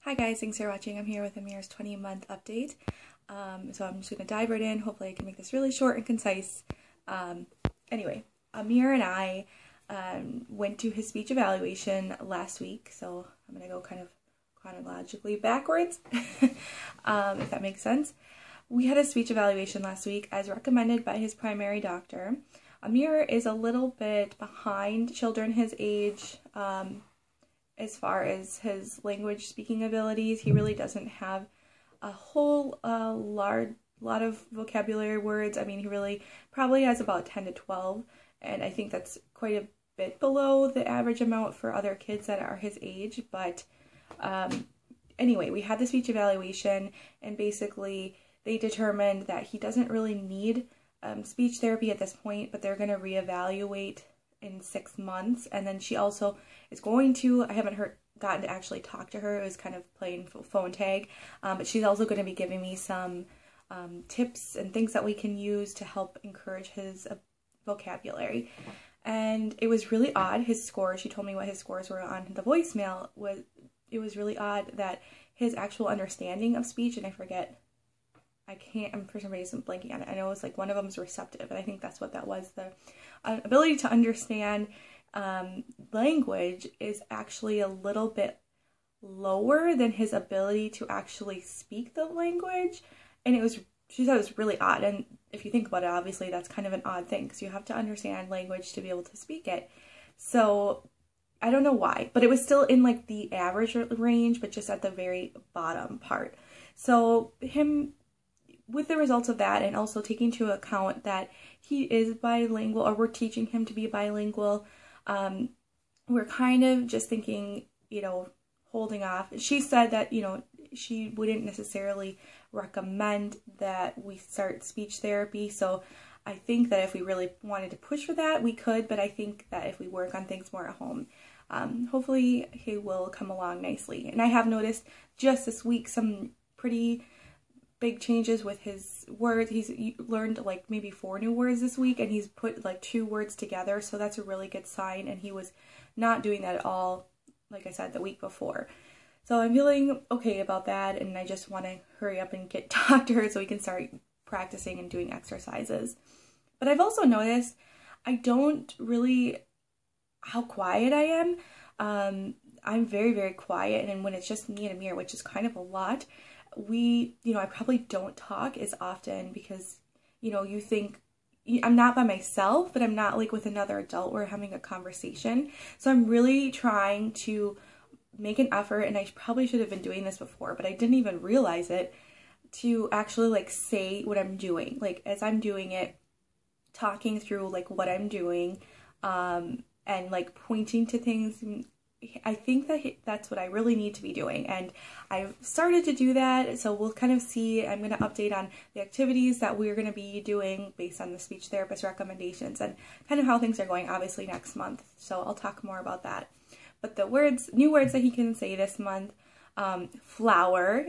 Hi guys, thanks for watching. I'm here with Amir's 20-month update. So I'm just going to dive right in. Hopefully I can make this really short and concise. Anyway, Amir and I went to his speech evaluation last week, so I'm going to go kind of chronologically backwards, if that makes sense. We had a speech evaluation last week as recommended by his primary doctor. Amir is a little bit behind children his age as far as his language speaking abilities. He really doesn't have a whole lot of vocabulary words. I mean, he really probably has about 10 to 12, and I think that's quite a bit below the average amount for other kids that are his age. But anyway, we had the speech evaluation, and basically they determined that he doesn't really need speech therapy at this point, but they're going to reevaluate in 6 months. And then she also is going to, I haven't gotten to actually talk to her, it was kind of playing phone tag, but she's also going to be giving me some tips and things that we can use to help encourage his vocabulary. And it was really odd, his scores, she told me what his scores were on the voicemail, it was really odd that his actual understanding of speech, and I forget, I'm for some reason blanking on it. I know it was like one of them is receptive, and I think that's what that was. The ability to understand language is actually a little bit lower than his ability to actually speak the language. And she said it was really odd. And if you think about it, obviously that's kind of an odd thing, because you have to understand language to be able to speak it. So I don't know why, but it was still in like the average range, but just at the very bottom part. So with the results of that, and also taking into account that he is bilingual, or we're teaching him to be bilingual, we're kind of just thinking, holding off. She said that, she wouldn't necessarily recommend that we start speech therapy. So I think that if we really wanted to push for that, we could, but I think that if we work on things more at home, hopefully he will come along nicely. And I have noticed just this week some pretty big changes with his words. He's learned like maybe 4 new words this week, and he's put like 2 words together, so that's a really good sign, and he was not doing that at all, like I said, the week before. So I'm feeling okay about that, and I just want to hurry up and get talked to her so we can start practicing and doing exercises. But I've also noticed I don't really how quiet I am. I'm very, very quiet, and when it's just me and Amir, which is kind of a lot, I probably don't talk as often because, you think I'm not by myself, but I'm not like with another adult. We're having a conversation. So I'm really trying to make an effort, and I probably should have been doing this before, but I didn't even realize it, to actually like say what I'm doing. Like as I'm doing it, talking through like what I'm doing, and like pointing to things. I think that that's what I really need to be doing, and I've started to do that, so we'll kind of see. I'm going to update on the activities that we're going to be doing based on the speech therapist recommendations and kind of how things are going, obviously, next month, so I'll talk more about that. But the new words that he can say this month, flower,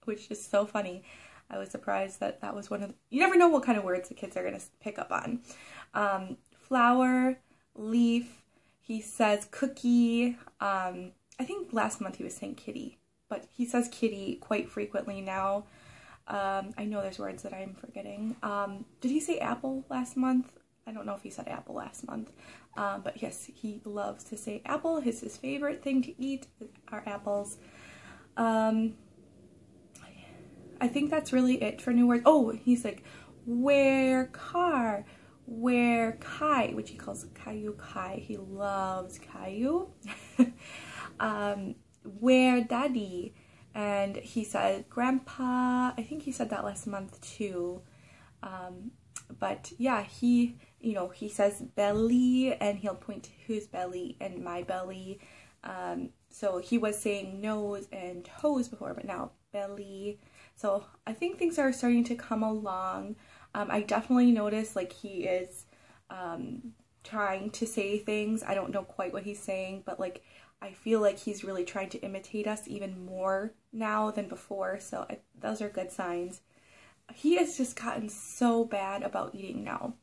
which is so funny. I was surprised that that was one of you never know what kind of words the kids are going to pick up on. Flower, leaf. He says cookie. I think last month he was saying kitty, but he says kitty quite frequently now. I know there's words that I'm forgetting. Did he say apple last month? I don't know if he said apple last month. But yes, he loves to say apple. His favorite thing to eat are apples. I think that's really it for new words. Oh, he's like, where car. Where Kai, which he calls Caillou Kai. He loves Caillou. Where Daddy. And he said Grandpa. I think he said that last month too. But yeah, he says belly, and he'll point to his belly and my belly. So he was saying nose and toes before, but now belly. So I think things are starting to come along. I definitely notice like he is trying to say things. I don't know quite what he's saying, but like I feel like he's really trying to imitate us even more now than before, so those are good signs. He has just gotten so bad about eating now.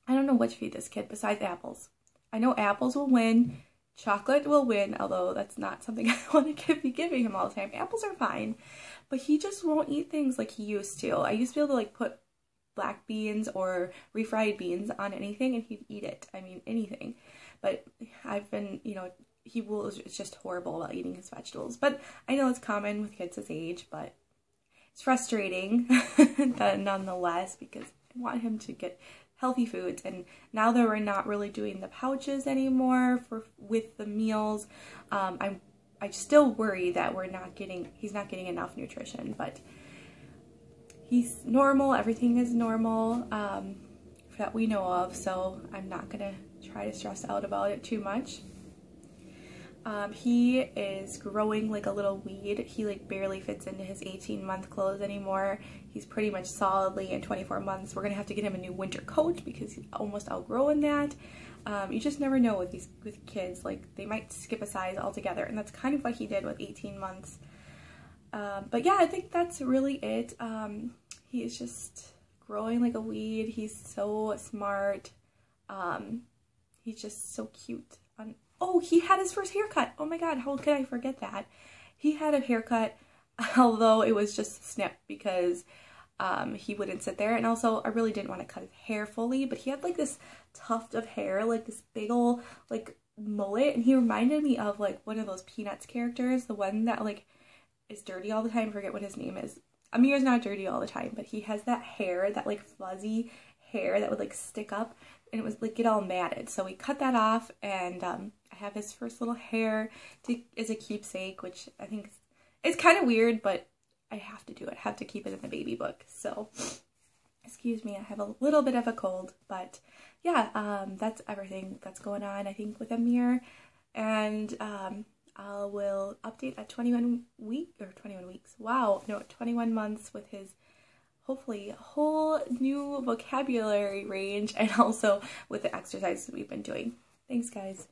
I don't know what to feed this kid besides apples. I know apples will win. chocolate will win, although that's not something I want to be giving him all the time. Apples are fine, but he just won't eat things like he used to. I used to be able to like put black beans or refried beans on anything and he'd eat it. I mean, anything. But I've been, you know, it's just horrible about eating his vegetables. But I know it's common with kids his age, but it's frustrating nonetheless, because I want him to get healthy foods. And now that we're not really doing the pouches anymore with the meals, I still worry that he's not getting enough nutrition, but he's normal. Everything is normal that we know of, so I'm not gonna try to stress out about it too much. He is growing like a little weed. He like barely fits into his 18-month clothes anymore. He's pretty much solidly in 24 months. We're gonna have to get him a new winter coat because he's almost outgrowing that. You just never know with kids, like they might skip a size altogether, and that's kind of what he did with 18 months. But yeah, I think that's really it. He is just growing like a weed. He's so smart. He's just so cute. Oh, he had his first haircut. Oh my god, how could I forget that? He had a haircut, although it was just a snip because he wouldn't sit there. And also, I really didn't want to cut his hair fully, but he had like this tuft of hair, like this big ol' like mullet, and he reminded me of like one of those Peanuts characters, the one that like is dirty all the time. I forget what his name is. Amir's not dirty all the time, but he has that hair, that like fuzzy hair that would like stick up, and it was like get all matted. So we cut that off, and I have his first little hair as a keepsake, which I think is kind of weird, but I have to do it. I have to keep it in the baby book. So excuse me, I have a little bit of a cold, but yeah, that's everything that's going on, I think, with Amir. And I will update at 21 weeks. Wow, no, 21 months with his hopefully whole new vocabulary range, and also with the exercises we've been doing. Thanks, guys.